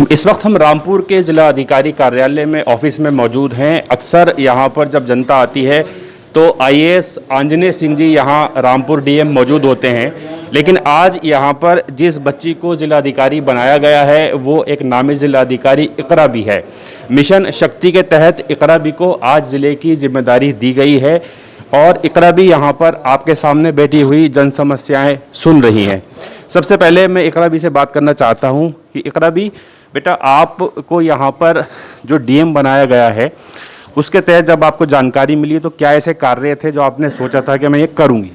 इस वक्त हम रामपुर के ज़िला अधिकारी कार्यालय में ऑफिस में मौजूद हैं। अक्सर यहाँ पर जब जनता आती है तो आईएएस आंजनेय सिंह जी यहाँ रामपुर डीएम मौजूद होते हैं, लेकिन आज यहाँ पर जिस बच्ची को ज़िला अधिकारी बनाया गया है वो एक नामी ज़िला अधिकारी इकरा भी है। मिशन शक्ति के तहत इकरा भी को आज ज़िले की जिम्मेदारी दी गई है और इकरा भी यहाँ पर आपके सामने बैठी हुई जन समस्याएँ सुन रही हैं। सबसे पहले मैं इकरा भी से बात करना चाहता हूँ कि इकरा भी बेटा, आपको यहाँ पर जो डीएम बनाया गया है उसके तहत जब आपको जानकारी मिली तो क्या ऐसे कार्य थे जो आपने सोचा था कि मैं ये करूँगी?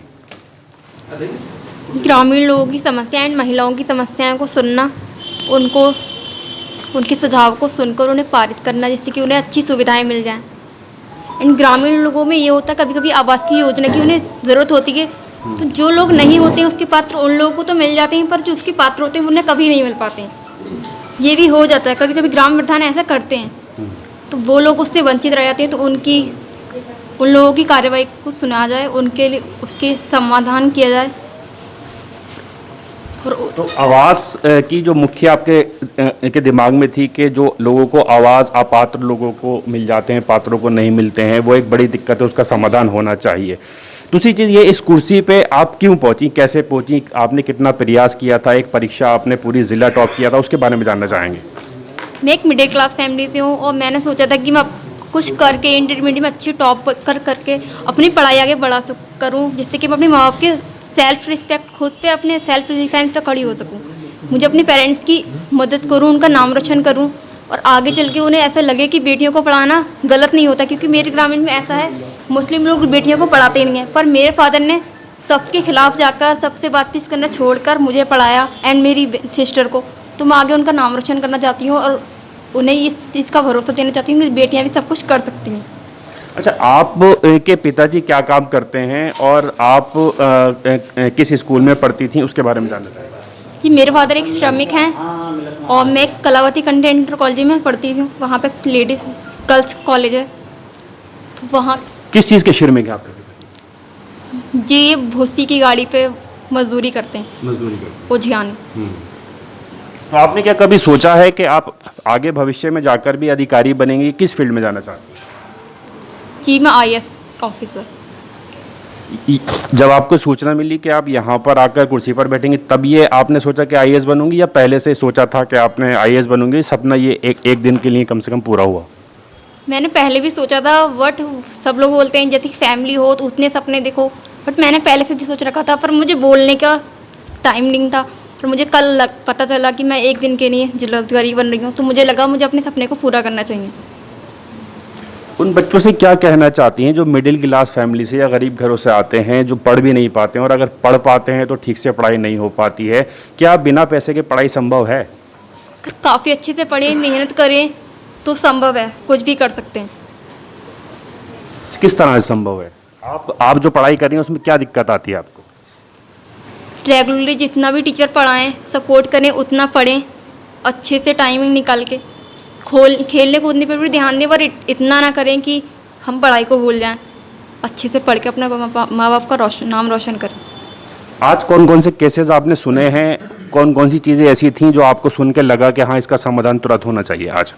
ग्रामीण लोगों की समस्याएं, महिलाओं की समस्याओं को सुनना, उनको उनके सुझाव को सुनकर उन्हें पारित करना जिससे कि उन्हें अच्छी सुविधाएं मिल जाएं। एंड ग्रामीण लोगों में ये होता है कभी कभी आवास की योजना की उन्हें ज़रूरत होती है, तो जो लोग नहीं होते हैं उसके पात्र उन लोगों को तो मिल जाते हैं, पर जो उसके पात्र होते हैं उन्हें कभी नहीं मिल पाते हैं। ये भी हो जाता है, कभी कभी ग्राम प्रधान ऐसा करते हैं तो वो लोग उससे वंचित रह जाते हैं। तो उन लोगों की कार्रवाई को सुना जाए, उनके लिए उसके समाधान किया जाए। तो आवास की जो मुख्य आपके के दिमाग में थी कि जो लोगों को आवास अपात्र लोगों को मिल जाते हैं, पात्रों को नहीं मिलते हैं, वो एक बड़ी दिक्कत है, उसका समाधान होना चाहिए। दूसरी चीज़ ये, इस कुर्सी पे आप क्यों पहुंची, कैसे पहुंची, आपने कितना प्रयास किया था, एक परीक्षा आपने पूरी ज़िला टॉप किया था, उसके बारे में जानना चाहेंगे। मैं एक मिडिल क्लास फैमिली से हूँ और मैंने सोचा था कि मैं कुछ करके इंटरमीडिएट में अच्छी टॉप करके अपनी पढ़ाई आगे बढ़ा करूँ, जिससे कि मैं अपने माँ बाप के सेल्फ रिस्पेक्ट, खुद पे अपने सेल्फ डिफेंस पे खड़ी हो सकूँ। मुझे अपने पेरेंट्स की मदद करूँ, उनका नाम रोशन करूँ और आगे चल के उन्हें ऐसा लगे कि बेटियों को पढ़ाना गलत नहीं होता। क्योंकि मेरे ग्रामीण में ऐसा है, मुस्लिम लोग बेटियों को पढ़ाते ही नहीं हैं, पर मेरे फादर ने सबके खिलाफ जाकर, सबसे बातचीत करना छोड़कर मुझे पढ़ाया एंड मेरी सिस्टर को। तो मैं आगे उनका नाम रोशन करना चाहती हूँ और उन्हें इसका भरोसा देना चाहती हूँ कि बेटियाँ भी सब कुछ कर सकती हैं। अच्छा, आप के पिताजी क्या काम करते हैं और आप किस स्कूल में पढ़ती थी, उसके बारे में जानना चाहिए। जी, मेरे फादर एक श्रमिक हैं और मैं कलावती कंटेंट कॉलेज में पढ़ती हूँ। वहाँ पे लेडीज़ गर्ल्स कॉलेज है, तो वहाँ। किस चीज़ के श्रमिक हैं आपके पिताजी? जी, ये भूसी की गाड़ी पे मजदूरी करते हैं, मजदूरी करते वो झियानी। तो आपने क्या कभी सोचा है कि आप आगे भविष्य में जाकर भी अधिकारी बनेंगी, किस फील्ड में जाना चाहती हैं? जी, मैं आईएएस ऑफिसर। जब आपको सूचना मिली कि आप यहाँ पर आकर कुर्सी पर बैठेंगी, तब ये आपने सोचा कि आईएएस बनूंगी या पहले से सोचा था कि आपने आईएएस बनूंगी, सपना ये एक दिन के लिए कम से कम पूरा हुआ? मैंने पहले भी सोचा था, बट सब लोग बोलते हैं जैसे कि फैमिली हो तो उतने सपने देखो, बट मैंने पहले से सोच रखा था, पर मुझे बोलने का टाइम नहीं था। पर मुझे कल पता चला कि मैं एक दिन के लिए जिलाधिकारी बन रही हूँ, तो मुझे लगा मुझे अपने सपने को पूरा करना चाहिए। उन बच्चों से क्या कहना चाहती हैं जो मिडिल क्लास फैमिली से या गरीब घरों से आते हैं, जो पढ़ भी नहीं पाते हैं और अगर पढ़ पाते हैं तो ठीक से पढ़ाई नहीं हो पाती है? क्या बिना पैसे के पढ़ाई संभव है? काफ़ी अच्छे से पढ़ें, मेहनत करें तो संभव है, कुछ भी कर सकते हैं। किस तरह से संभव है? आप जो पढ़ाई कर रही हैं उसमें क्या दिक्कत आती है आपको? रेगुलरली जितना भी टीचर पढ़ाएं, सपोर्ट करें, उतना पढ़ें, अच्छे से टाइमिंग निकाल के खेलने कूदने पर भी ध्यान दें, पर इतना ना करें कि हम पढ़ाई को भूल जाएं। अच्छे से पढ़ के अपने माँ बाप का नाम रोशन करें। आज कौन कौन से केसेस आपने सुने हैं, कौन कौन सी चीज़ें ऐसी थीं जो आपको सुन के लगा कि हाँ, इसका समाधान तुरंत होना चाहिए आज?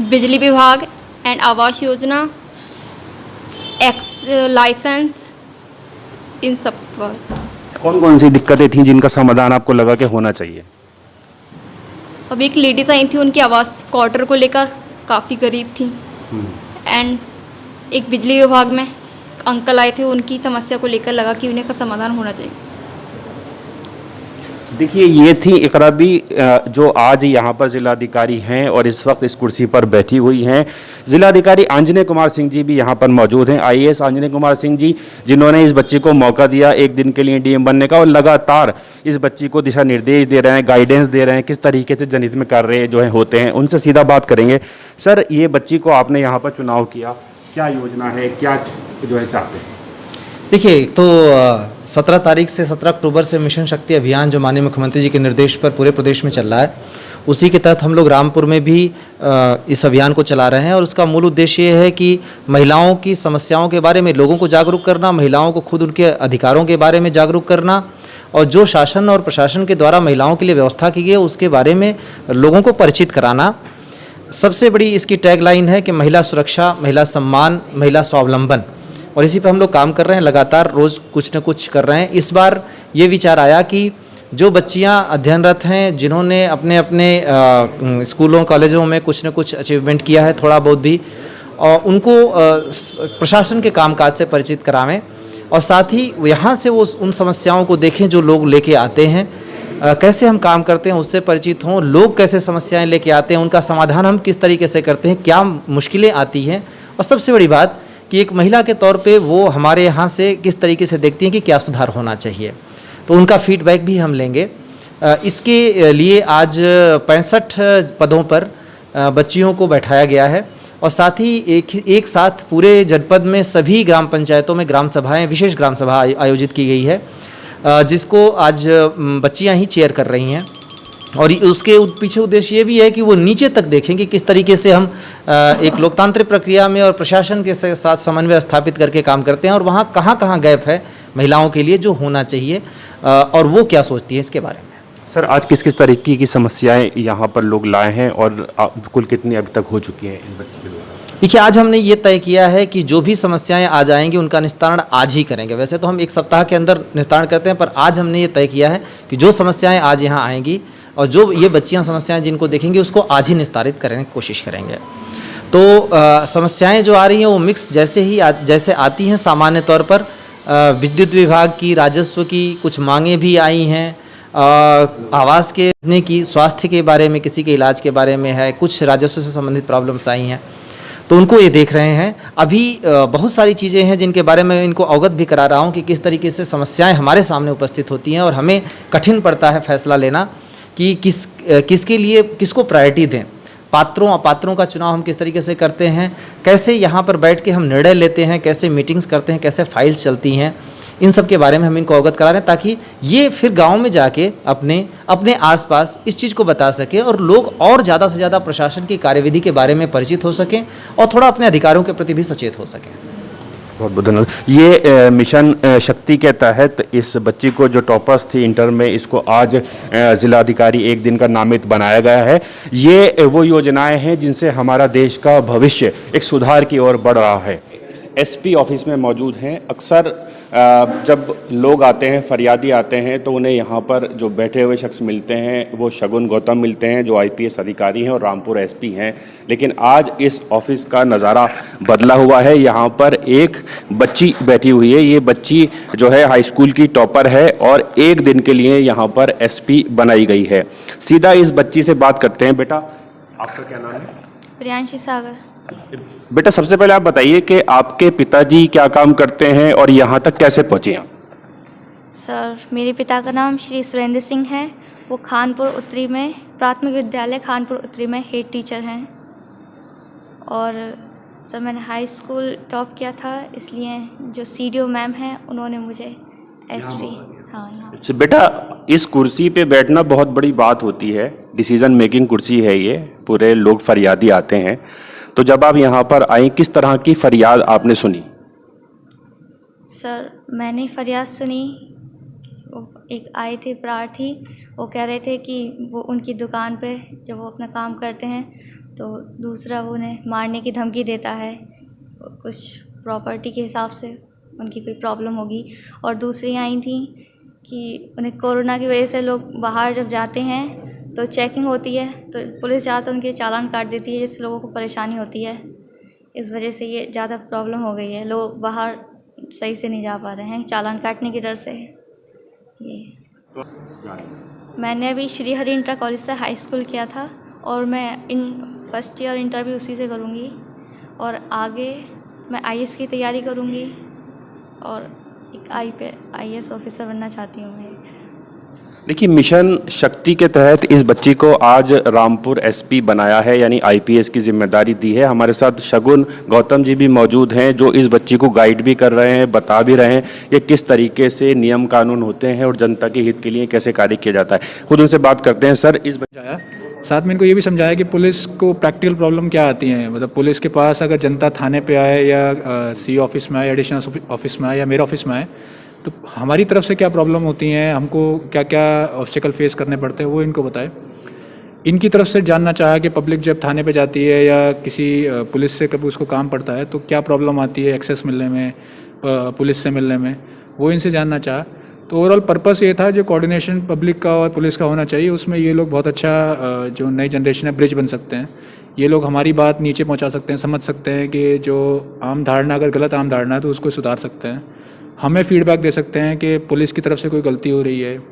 बिजली विभाग एंड आवास योजना, लाइसेंस, इन सब पर। कौन कौन सी दिक्कतें थीं जिनका समाधान आपको लगा कि होना चाहिए? अभी एक लेडीज़ आई थी, उनकी आवास क्वार्टर को लेकर काफ़ी गरीब थी। एंड एक बिजली विभाग में अंकल आए थे, उनकी समस्या को लेकर लगा कि उन्हें का समाधान होना चाहिए। देखिए, ये थी इकरा भी जो आज यहाँ पर जिलाधिकारी हैं और इस वक्त इस कुर्सी पर बैठी हुई हैं। जिलाधिकारी आंजनेय कुमार सिंह जी भी यहाँ पर मौजूद हैं, आईएएस आंजनेय कुमार सिंह जी, जिन्होंने इस बच्ची को मौका दिया एक दिन के लिए डीएम बनने का और लगातार इस बच्ची को दिशा निर्देश दे रहे हैं, गाइडेंस दे रहे हैं, किस तरीके से जनहित में कार्य जो है होते हैं। उनसे सीधा बात करेंगे। सर, ये बच्ची को आपने यहाँ पर चुनाव किया, क्या योजना है, क्या जो है चाहते हैं? देखिए, तो 17 तारीख से 17 अक्टूबर से मिशन शक्ति अभियान जो माननीय मुख्यमंत्री जी के निर्देश पर पूरे प्रदेश में चल रहा है, उसी के तहत हम लोग रामपुर में भी इस अभियान को चला रहे हैं और उसका मूल उद्देश्य ये है कि महिलाओं की समस्याओं के बारे में लोगों को जागरूक करना, महिलाओं को खुद उनके अधिकारों के बारे में जागरूक करना और जो शासन और प्रशासन के द्वारा महिलाओं के लिए व्यवस्था की गई है उसके बारे में लोगों को परिचित कराना। सबसे बड़ी इसकी टैगलाइन है कि महिला सुरक्षा, महिला सम्मान, महिला स्वावलंबन, और इसी पर हम लोग काम कर रहे हैं, लगातार रोज़ कुछ न कुछ कर रहे हैं। इस बार ये विचार आया कि जो बच्चियां अध्ययनरत हैं, जिन्होंने अपने अपने स्कूलों कॉलेजों में कुछ न कुछ अचीवमेंट किया है थोड़ा बहुत भी, और उनको प्रशासन के कामकाज से परिचित करावें और साथ ही यहाँ से वो उन समस्याओं को देखें जो लोग लेके आते हैं, कैसे हम काम करते हैं उससे परिचित हों, लोग कैसे समस्याएं लेके आते हैं, उनका समाधान हम किस तरीके से करते हैं, क्या मुश्किलें आती हैं, और सबसे बड़ी बात कि एक महिला के तौर पे वो हमारे यहाँ से किस तरीके से देखती हैं कि क्या सुधार होना चाहिए, तो उनका फीडबैक भी हम लेंगे। इसके लिए आज 65 पदों पर बच्चियों को बैठाया गया है और साथ ही एक साथ पूरे जनपद में सभी ग्राम पंचायतों में ग्राम सभाएं, विशेष ग्राम सभा आयोजित की गई है, जिसको आज बच्चियां ही चेयर कर रही हैं। और उसके पीछे उद्देश्य ये भी है कि वो नीचे तक देखें कि किस तरीके से हम एक लोकतांत्रिक प्रक्रिया में और प्रशासन के साथ समन्वय स्थापित करके काम करते हैं और वहाँ कहाँ कहाँ गैप है महिलाओं के लिए जो होना चाहिए और वो क्या सोचती है इसके बारे में। सर, आज किस किस तरीके की समस्याएं यहाँ पर लोग लाए हैं और कुल कितनी अभी तक हो चुकी हैं इन बच्चों के द्वारा? देखिए, आज हमने ये तय किया है कि जो भी समस्याएं आज आएंगी उनका निस्तारण आज ही करेंगे। वैसे तो हम एक सप्ताह के अंदर निस्तारण करते हैं, पर आज हमने ये तय किया है कि जो समस्याएं आज यहाँ आएंगी और जो ये बच्चियां समस्याएं जिनको देखेंगे उसको आज ही निस्तारित करने की कोशिश करेंगे। तो समस्याएं जो आ रही हैं वो मिक्स जैसे आती हैं सामान्य तौर पर। विद्युत विभाग की, राजस्व की कुछ मांगें भी आई हैं, आवास के की, स्वास्थ्य के बारे में, किसी के इलाज के बारे में है, कुछ राजस्व से संबंधित प्रॉब्लम्स आई हैं, तो उनको ये देख रहे हैं। अभी बहुत सारी चीज़ें हैं जिनके बारे में इनको अवगत भी करा रहा हूँ कि किस तरीके से समस्याएं हमारे सामने उपस्थित होती हैं और हमें कठिन पड़ता है फैसला लेना कि किसके लिए किसको प्रायोरिटी दें। पात्रों अपात्रों का चुनाव हम किस तरीके से करते हैं, कैसे यहाँ पर बैठ के हम निर्णय लेते हैं, कैसे मीटिंग्स करते हैं, कैसे फाइल्स चलती हैं, इन सब के बारे में हम इनको अवगत करा रहे हैं ताकि ये फिर गांव में जाके अपने आसपास इस चीज़ को बता सके और लोग और ज़्यादा से ज़्यादा प्रशासन की कार्यविधि के बारे में परिचित हो सकें और थोड़ा अपने अधिकारों के प्रति भी सचेत हो सकें। बहुत बहुत धन्यवाद। ये मिशन शक्ति के तहत इस बच्ची को जो टॉपर्स थी इंटर में, इसको आज जिलाधिकारी एक दिन का नामित बनाया गया है। ये वो योजनाएं हैं जिनसे हमारा देश का भविष्य एक सुधार की ओर बढ़ रहा है। एसपी ऑफिस में मौजूद हैं। अक्सर जब लोग आते हैं, फरियादी आते हैं, तो उन्हें यहाँ पर जो बैठे हुए शख्स मिलते हैं वो शगुन गौतम मिलते हैं, जो आईपीएस अधिकारी हैं और रामपुर एसपी हैं। लेकिन आज इस ऑफिस का नज़ारा बदला हुआ है। यहाँ पर एक बच्ची बैठी हुई है। ये बच्ची जो है हाई स्कूल की टॉपर है और एक दिन के लिए यहाँ पर एसपी बनाई गई है। सीधा इस बच्ची से बात करते हैं। बेटा, आपका क्या नाम है? प्रियांशी सागर। बेटा, सबसे पहले आप बताइए कि आपके पिताजी क्या काम करते हैं और यहाँ तक कैसे पहुँचे आप? सर, मेरे पिता का नाम श्री सुरेंद्र सिंह है। वो खानपुर उत्तरी में, प्राथमिक विद्यालय खानपुर उत्तरी में हेड टीचर हैं। और सर, मैंने हाई स्कूल टॉप किया था, इसलिए जो सीडीओ मैम हैं उन्होंने मुझे एसपी यहाँ। बेटा, इस कुर्सी पे बैठना बहुत बड़ी बात होती है, डिसीजन मेकिंग कुर्सी है ये, पूरे लोग फरियादी आते हैं। तो जब आप यहाँ पर आई, किस तरह की फरियाद आपने सुनी? सर, मैंने फरियाद सुनी। एक आए थे प्रार्थी, वो कह रहे थे कि वो उनकी दुकान पे जब वो अपना काम करते हैं तो दूसरा वो उन्हें मारने की धमकी देता है, कुछ प्रॉपर्टी के हिसाब से उनकी कोई प्रॉब्लम होगी। और दूसरी आई थी कि उन्हें कोरोना की वजह से लोग बाहर जब जाते हैं तो चेकिंग होती है, तो पुलिस ज़्यादा उनके चालान काट देती है, जिससे लोगों को परेशानी होती है। इस वजह से ये ज़्यादा प्रॉब्लम हो गई है, लोग बाहर सही से नहीं जा पा रहे हैं चालान काटने की डर से। ये मैंने अभी श्री हरि इंटर कॉलेज से हाई स्कूल किया था और मैं फर्स्ट ईयर इंटर भी उसी से करूँगी और आगे मैं आईएएस की तैयारी करूँगी और एक आईएएस ऑफिसर बनना चाहती हूँ मैं। देखिए, मिशन शक्ति के तहत इस बच्ची को आज रामपुर एसपी बनाया है, यानी आईपीएस की जिम्मेदारी दी है। हमारे साथ शगुन गौतम जी भी मौजूद हैं, जो इस बच्ची को गाइड भी कर रहे हैं, बता भी रहे हैं कि किस तरीके से नियम कानून होते हैं और जनता के हित के लिए कैसे कार्य किया जाता है। खुद उनसे बात करते हैं। सर, इस साथ में इनको ये भी समझाया कि पुलिस को प्रैक्टिकल प्रॉब्लम क्या आती हैं, मतलब पुलिस के पास अगर जनता थाने पे आए या सी ऑफिस में आए, एडिशनल ऑफिस में आए या मेरे ऑफिस में आए, तो हमारी तरफ से क्या प्रॉब्लम होती हैं, हमको क्या क्या ऑब्स्टिकल फेस करने पड़ते हैं, वो इनको बताए। इनकी तरफ से जानना चाहा कि पब्लिक जब थाने पे जाती है या किसी पुलिस से कभी उसको काम पड़ता है तो क्या प्रॉब्लम आती है एक्सेस मिलने में, पुलिस से मिलने में, वो इनसे जानना चाहा। तो ओवरऑल पर्पस ये था जो कोऑर्डिनेशन पब्लिक का और पुलिस का होना चाहिए, उसमें ये लोग बहुत अच्छा जो नई जनरेशन है ब्रिज बन सकते हैं। ये लोग हमारी बात नीचे पहुंचा सकते हैं, समझ सकते हैं कि जो आम धारणा अगर गलत आम धारणा है तो उसको सुधार सकते हैं। हमें फीडबैक दे सकते हैं कि पुलिस की तरफ से कोई गलती हो रही है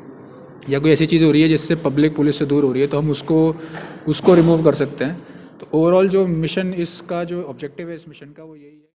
या कोई ऐसी चीज़ हो रही है जिससे पब्लिक पुलिस से दूर हो रही है, तो हम उसको रिमूव कर सकते हैं। तो ओवरऑल जो मिशन इसका जो ऑब्जेक्टिव है इस मिशन का वो यही है।